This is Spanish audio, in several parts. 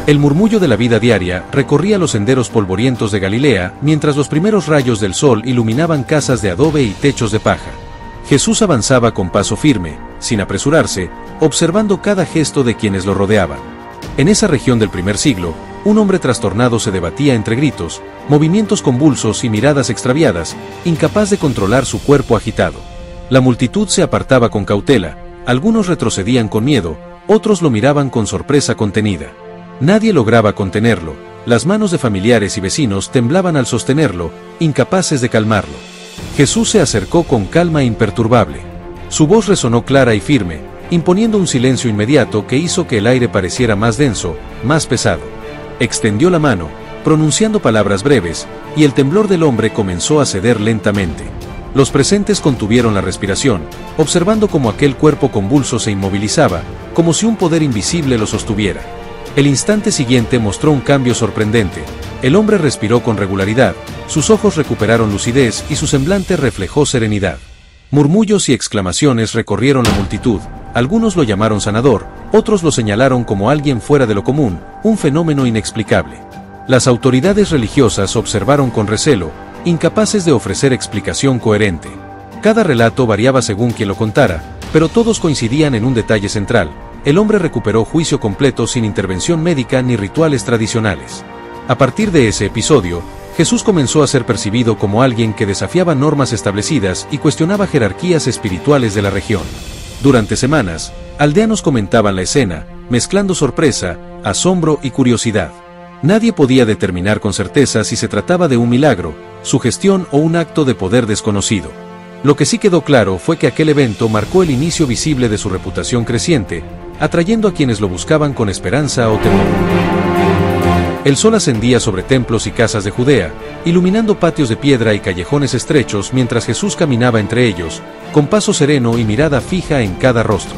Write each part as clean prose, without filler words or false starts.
El murmullo de la vida diaria recorría los senderos polvorientos de Galilea mientras los primeros rayos del sol iluminaban casas de adobe y techos de paja. Jesús avanzaba con paso firme, sin apresurarse, observando cada gesto de quienes lo rodeaban. En esa región del primer siglo, un hombre trastornado se debatía entre gritos, movimientos convulsos y miradas extraviadas, incapaz de controlar su cuerpo agitado. La multitud se apartaba con cautela, algunos retrocedían con miedo, otros lo miraban con sorpresa contenida. Nadie lograba contenerlo, las manos de familiares y vecinos temblaban al sostenerlo, incapaces de calmarlo. Jesús se acercó con calma imperturbable. Su voz resonó clara y firme, imponiendo un silencio inmediato que hizo que el aire pareciera más denso, más pesado. Extendió la mano, pronunciando palabras breves, y el temblor del hombre comenzó a ceder lentamente. Los presentes contuvieron la respiración, observando cómo aquel cuerpo convulso se inmovilizaba, como si un poder invisible lo sostuviera. El instante siguiente mostró un cambio sorprendente. El hombre respiró con regularidad, sus ojos recuperaron lucidez y su semblante reflejó serenidad. Murmullos y exclamaciones recorrieron la multitud, algunos lo llamaron sanador, otros lo señalaron como alguien fuera de lo común, un fenómeno inexplicable. Las autoridades religiosas observaron con recelo, incapaces de ofrecer explicación coherente. Cada relato variaba según quien lo contara, pero todos coincidían en un detalle central: el hombre recuperó juicio completo sin intervención médica ni rituales tradicionales. A partir de ese episodio, Jesús comenzó a ser percibido como alguien que desafiaba normas establecidas y cuestionaba jerarquías espirituales de la región. Durante semanas, aldeanos comentaban la escena, mezclando sorpresa, asombro y curiosidad. Nadie podía determinar con certeza si se trataba de un milagro, sugestión o un acto de poder desconocido. Lo que sí quedó claro fue que aquel evento marcó el inicio visible de su reputación creciente, atrayendo a quienes lo buscaban con esperanza o temor. El sol ascendía sobre templos y casas de Judea, iluminando patios de piedra y callejones estrechos mientras Jesús caminaba entre ellos, con paso sereno y mirada fija en cada rostro.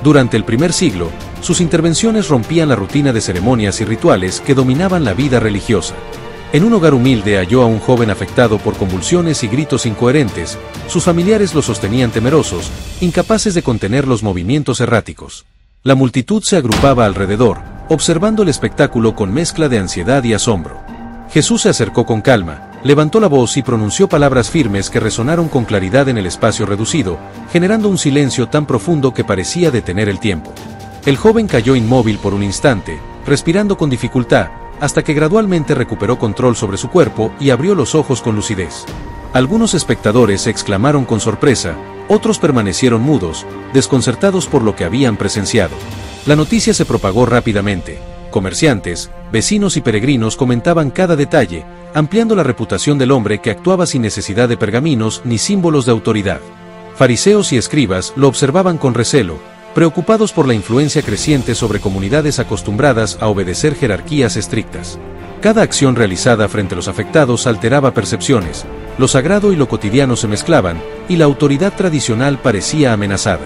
Durante el primer siglo, sus intervenciones rompían la rutina de ceremonias y rituales que dominaban la vida religiosa. En un hogar humilde halló a un joven afectado por convulsiones y gritos incoherentes, sus familiares lo sostenían temerosos, incapaces de contener los movimientos erráticos. La multitud se agrupaba alrededor, observando el espectáculo con mezcla de ansiedad y asombro. Jesús se acercó con calma, levantó la voz y pronunció palabras firmes que resonaron con claridad en el espacio reducido, generando un silencio tan profundo que parecía detener el tiempo. El joven cayó inmóvil por un instante, respirando con dificultad, hasta que gradualmente recuperó control sobre su cuerpo y abrió los ojos con lucidez. Algunos espectadores exclamaron con sorpresa, otros permanecieron mudos, desconcertados por lo que habían presenciado. La noticia se propagó rápidamente. Comerciantes, vecinos y peregrinos comentaban cada detalle, ampliando la reputación del hombre que actuaba sin necesidad de pergaminos ni símbolos de autoridad. Fariseos y escribas lo observaban con recelo, preocupados por la influencia creciente sobre comunidades acostumbradas a obedecer jerarquías estrictas. Cada acción realizada frente a los afectados alteraba percepciones, lo sagrado y lo cotidiano se mezclaban, y la autoridad tradicional parecía amenazada.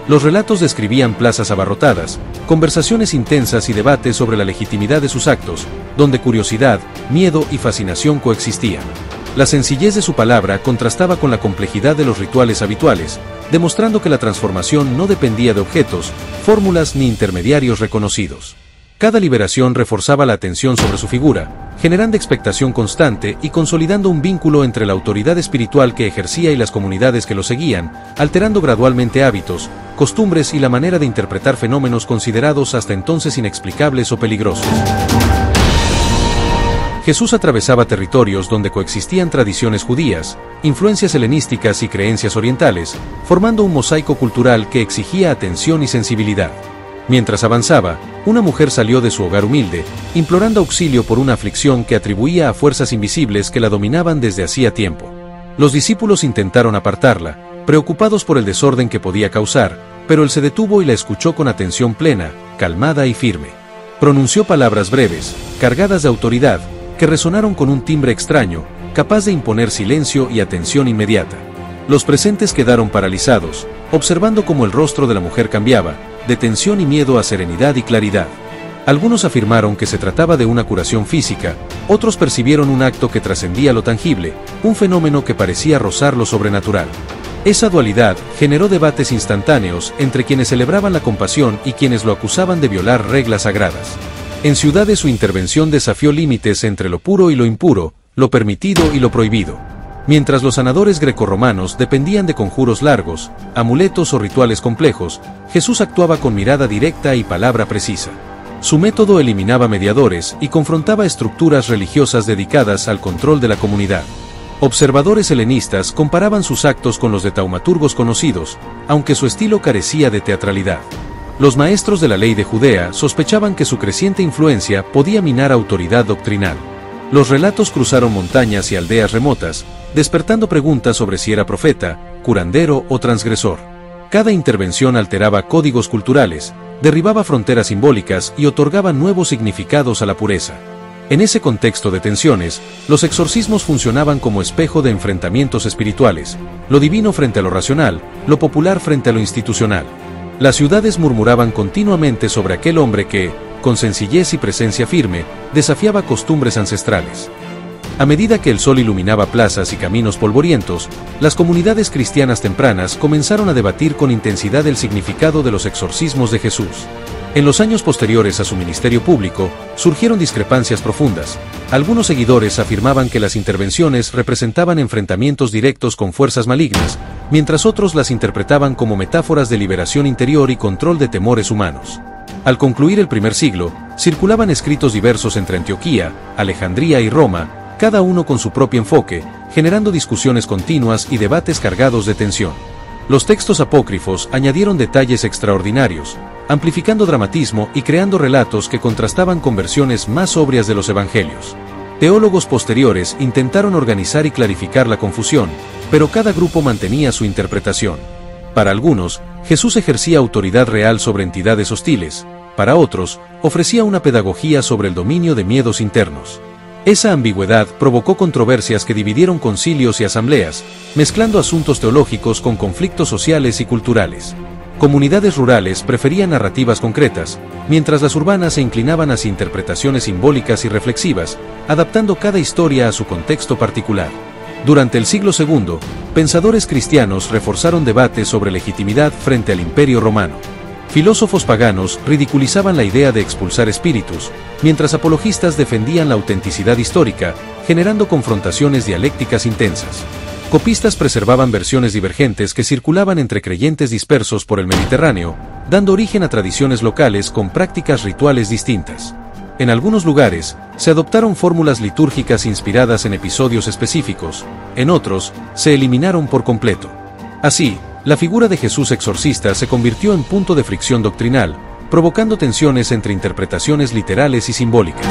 Los relatos describían plazas abarrotadas, conversaciones intensas y debates sobre la legitimidad de sus actos, donde curiosidad, miedo y fascinación coexistían. La sencillez de su palabra contrastaba con la complejidad de los rituales habituales, demostrando que la transformación no dependía de objetos, fórmulas ni intermediarios reconocidos. Cada liberación reforzaba la atención sobre su figura, generando expectación constante y consolidando un vínculo entre la autoridad espiritual que ejercía y las comunidades que lo seguían, alterando gradualmente hábitos, costumbres y la manera de interpretar fenómenos considerados hasta entonces inexplicables o peligrosos. Jesús atravesaba territorios donde coexistían tradiciones judías, influencias helenísticas y creencias orientales, formando un mosaico cultural que exigía atención y sensibilidad. Mientras avanzaba, una mujer salió de su hogar humilde, implorando auxilio por una aflicción que atribuía a fuerzas invisibles que la dominaban desde hacía tiempo. Los discípulos intentaron apartarla, preocupados por el desorden que podía causar, pero él se detuvo y la escuchó con atención plena, calmada y firme. Pronunció palabras breves, cargadas de autoridad, que resonaron con un timbre extraño, capaz de imponer silencio y atención inmediata. Los presentes quedaron paralizados, observando cómo el rostro de la mujer cambiaba, de tensión y miedo a serenidad y claridad. Algunos afirmaron que se trataba de una curación física, otros percibieron un acto que trascendía lo tangible, un fenómeno que parecía rozar lo sobrenatural. Esa dualidad generó debates instantáneos entre quienes celebraban la compasión y quienes lo acusaban de violar reglas sagradas. En ciudades su intervención desafió límites entre lo puro y lo impuro, lo permitido y lo prohibido. Mientras los sanadores grecorromanos dependían de conjuros largos, amuletos o rituales complejos, Jesús actuaba con mirada directa y palabra precisa. Su método eliminaba mediadores y confrontaba estructuras religiosas dedicadas al control de la comunidad. Observadores helenistas comparaban sus actos con los de taumaturgos conocidos, aunque su estilo carecía de teatralidad. Los maestros de la ley de Judea sospechaban que su creciente influencia podía minar autoridad doctrinal. Los relatos cruzaron montañas y aldeas remotas, despertando preguntas sobre si era profeta, curandero o transgresor. Cada intervención alteraba códigos culturales, derribaba fronteras simbólicas y otorgaba nuevos significados a la pureza. En ese contexto de tensiones, los exorcismos funcionaban como espejo de enfrentamientos espirituales, lo divino frente a lo racional, lo popular frente a lo institucional. Las ciudades murmuraban continuamente sobre aquel hombre que, con sencillez y presencia firme, desafiaba costumbres ancestrales. A medida que el sol iluminaba plazas y caminos polvorientos, las comunidades cristianas tempranas comenzaron a debatir con intensidad el significado de los exorcismos de Jesús. En los años posteriores a su ministerio público, surgieron discrepancias profundas. Algunos seguidores afirmaban que las intervenciones representaban enfrentamientos directos con fuerzas malignas, mientras otros las interpretaban como metáforas de liberación interior y control de temores humanos. Al concluir el primer siglo, circulaban escritos diversos entre Antioquía, Alejandría y Roma, cada uno con su propio enfoque, generando discusiones continuas y debates cargados de tensión. Los textos apócrifos añadieron detalles extraordinarios, amplificando dramatismo y creando relatos que contrastaban con versiones más sobrias de los evangelios. Teólogos posteriores intentaron organizar y clarificar la confusión, pero cada grupo mantenía su interpretación. Para algunos, Jesús ejercía autoridad real sobre entidades hostiles, para otros, ofrecía una pedagogía sobre el dominio de miedos internos. Esa ambigüedad provocó controversias que dividieron concilios y asambleas, mezclando asuntos teológicos con conflictos sociales y culturales. Comunidades rurales preferían narrativas concretas, mientras las urbanas se inclinaban hacia interpretaciones simbólicas y reflexivas, adaptando cada historia a su contexto particular. Durante el siglo II, pensadores cristianos reforzaron debates sobre legitimidad frente al Imperio Romano. Filósofos paganos ridiculizaban la idea de expulsar espíritus, mientras apologistas defendían la autenticidad histórica, generando confrontaciones dialécticas intensas. Copistas preservaban versiones divergentes que circulaban entre creyentes dispersos por el Mediterráneo, dando origen a tradiciones locales con prácticas rituales distintas. En algunos lugares, se adoptaron fórmulas litúrgicas inspiradas en episodios específicos, en otros, se eliminaron por completo. Así, la figura de Jesús exorcista se convirtió en punto de fricción doctrinal, provocando tensiones entre interpretaciones literales y simbólicas.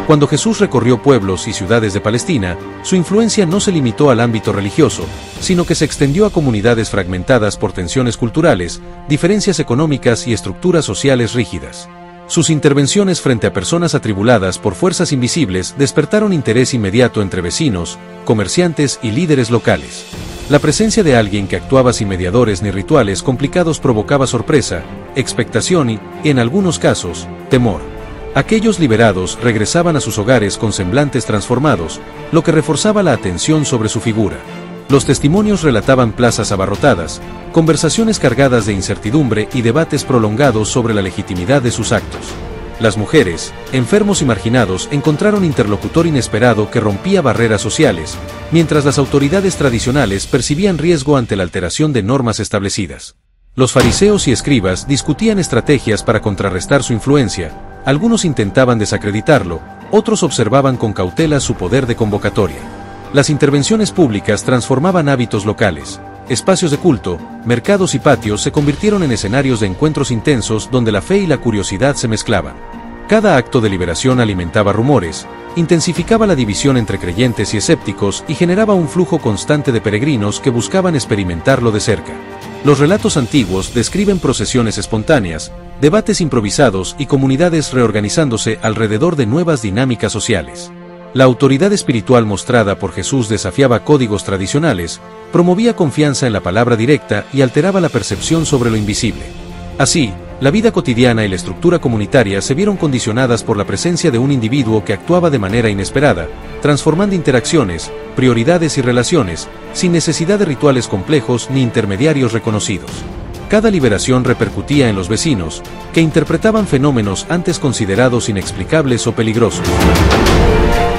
Cuando Jesús recorrió pueblos y ciudades de Palestina, su influencia no se limitó al ámbito religioso, sino que se extendió a comunidades fragmentadas por tensiones culturales, diferencias económicas y estructuras sociales rígidas. Sus intervenciones frente a personas atribuladas por fuerzas invisibles despertaron interés inmediato entre vecinos, comerciantes y líderes locales. La presencia de alguien que actuaba sin mediadores ni rituales complicados provocaba sorpresa, expectación y, en algunos casos, temor. Aquellos liberados regresaban a sus hogares con semblantes transformados, lo que reforzaba la atención sobre su figura. Los testimonios relataban plazas abarrotadas, conversaciones cargadas de incertidumbre y debates prolongados sobre la legitimidad de sus actos. Las mujeres, enfermos y marginados encontraron interlocutor inesperado que rompía barreras sociales, mientras las autoridades tradicionales percibían riesgo ante la alteración de normas establecidas. Los fariseos y escribas discutían estrategias para contrarrestar su influencia, algunos intentaban desacreditarlo, otros observaban con cautela su poder de convocatoria. Las intervenciones públicas transformaban hábitos locales. Espacios de culto, mercados y patios se convirtieron en escenarios de encuentros intensos donde la fe y la curiosidad se mezclaban. Cada acto de liberación alimentaba rumores, intensificaba la división entre creyentes y escépticos y generaba un flujo constante de peregrinos que buscaban experimentarlo de cerca. Los relatos antiguos describen procesiones espontáneas, debates improvisados y comunidades reorganizándose alrededor de nuevas dinámicas sociales. La autoridad espiritual mostrada por Jesús desafiaba códigos tradicionales, promovía confianza en la palabra directa y alteraba la percepción sobre lo invisible. Así, la vida cotidiana y la estructura comunitaria se vieron condicionadas por la presencia de un individuo que actuaba de manera inesperada, transformando interacciones, prioridades y relaciones, sin necesidad de rituales complejos ni intermediarios reconocidos. Cada liberación repercutía en los vecinos, que interpretaban fenómenos antes considerados inexplicables o peligrosos.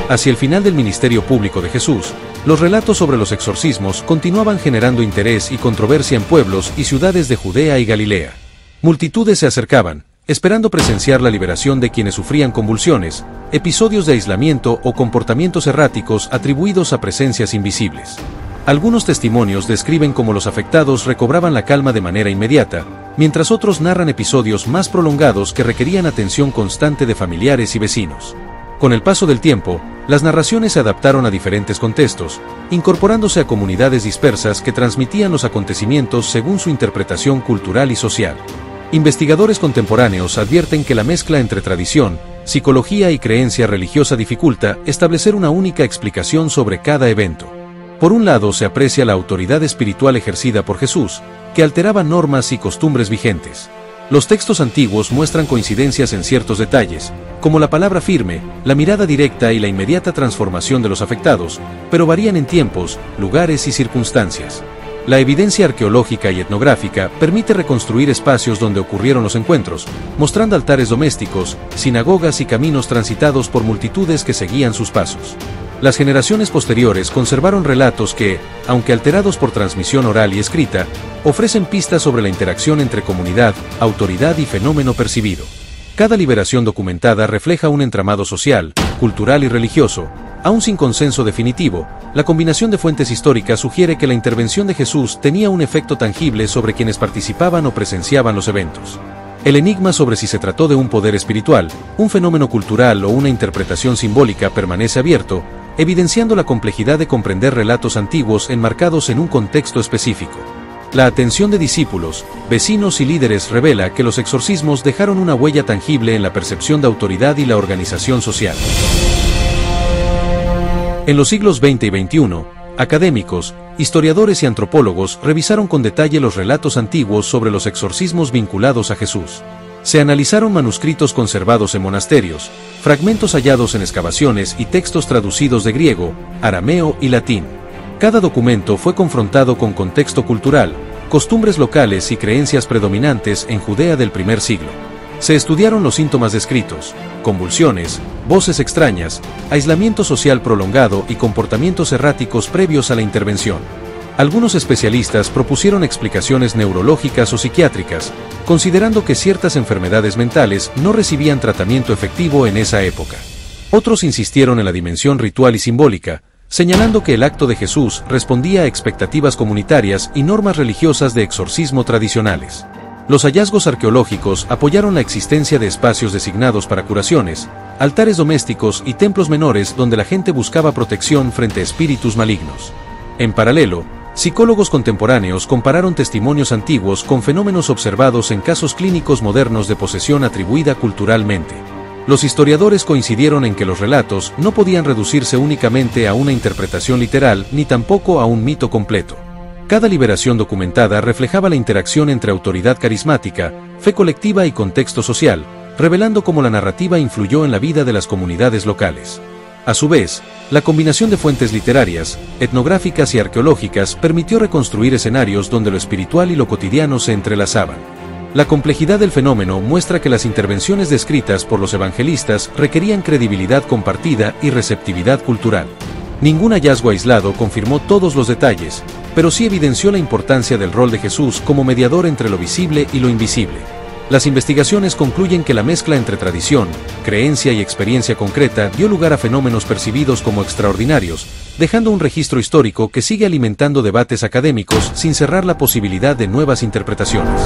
Hacia el final del ministerio público de Jesús, los relatos sobre los exorcismos continuaban generando interés y controversia en pueblos y ciudades de Judea y Galilea. Multitudes se acercaban, esperando presenciar la liberación de quienes sufrían convulsiones, episodios de aislamiento o comportamientos erráticos atribuidos a presencias invisibles. Algunos testimonios describen cómo los afectados recobraban la calma de manera inmediata, mientras otros narran episodios más prolongados que requerían atención constante de familiares y vecinos. Con el paso del tiempo, las narraciones se adaptaron a diferentes contextos, incorporándose a comunidades dispersas que transmitían los acontecimientos según su interpretación cultural y social. Investigadores contemporáneos advierten que la mezcla entre tradición, psicología y creencia religiosa dificulta establecer una única explicación sobre cada evento. Por un lado se aprecia la autoridad espiritual ejercida por Jesús, que alteraba normas y costumbres vigentes. Los textos antiguos muestran coincidencias en ciertos detalles, como la palabra firme, la mirada directa y la inmediata transformación de los afectados, pero varían en tiempos, lugares y circunstancias. La evidencia arqueológica y etnográfica permite reconstruir espacios donde ocurrieron los encuentros, mostrando altares domésticos, sinagogas y caminos transitados por multitudes que seguían sus pasos. Las generaciones posteriores conservaron relatos que, aunque alterados por transmisión oral y escrita, ofrecen pistas sobre la interacción entre comunidad, autoridad y fenómeno percibido. Cada liberación documentada refleja un entramado social, cultural y religioso. Aún sin consenso definitivo, la combinación de fuentes históricas sugiere que la intervención de Jesús tenía un efecto tangible sobre quienes participaban o presenciaban los eventos. El enigma sobre si se trató de un poder espiritual, un fenómeno cultural o una interpretación simbólica permanece abierto, evidenciando la complejidad de comprender relatos antiguos enmarcados en un contexto específico. La atención de discípulos, vecinos y líderes revela que los exorcismos dejaron una huella tangible en la percepción de autoridad y la organización social. En los siglos XX y XXI, académicos, historiadores y antropólogos revisaron con detalle los relatos antiguos sobre los exorcismos vinculados a Jesús. Se analizaron manuscritos conservados en monasterios, fragmentos hallados en excavaciones y textos traducidos de griego, arameo y latín. Cada documento fue confrontado con contexto cultural, costumbres locales y creencias predominantes en Judea del primer siglo. Se estudiaron los síntomas descritos, convulsiones, voces extrañas, aislamiento social prolongado y comportamientos erráticos previos a la intervención. Algunos especialistas propusieron explicaciones neurológicas o psiquiátricas, considerando que ciertas enfermedades mentales no recibían tratamiento efectivo en esa época. Otros insistieron en la dimensión ritual y simbólica, señalando que el acto de Jesús respondía a expectativas comunitarias y normas religiosas de exorcismo tradicionales. Los hallazgos arqueológicos apoyaron la existencia de espacios designados para curaciones, altares domésticos y templos menores donde la gente buscaba protección frente a espíritus malignos. En paralelo, psicólogos contemporáneos compararon testimonios antiguos con fenómenos observados en casos clínicos modernos de posesión atribuida culturalmente. Los historiadores coincidieron en que los relatos no podían reducirse únicamente a una interpretación literal ni tampoco a un mito completo. Cada liberación documentada reflejaba la interacción entre autoridad carismática, fe colectiva y contexto social, revelando cómo la narrativa influyó en la vida de las comunidades locales. A su vez, la combinación de fuentes literarias, etnográficas y arqueológicas permitió reconstruir escenarios donde lo espiritual y lo cotidiano se entrelazaban. La complejidad del fenómeno muestra que las intervenciones descritas por los evangelistas requerían credibilidad compartida y receptividad cultural. Ningún hallazgo aislado confirmó todos los detalles, pero sí evidenció la importancia del rol de Jesús como mediador entre lo visible y lo invisible. Las investigaciones concluyen que la mezcla entre tradición, creencia y experiencia concreta dio lugar a fenómenos percibidos como extraordinarios, dejando un registro histórico que sigue alimentando debates académicos sin cerrar la posibilidad de nuevas interpretaciones.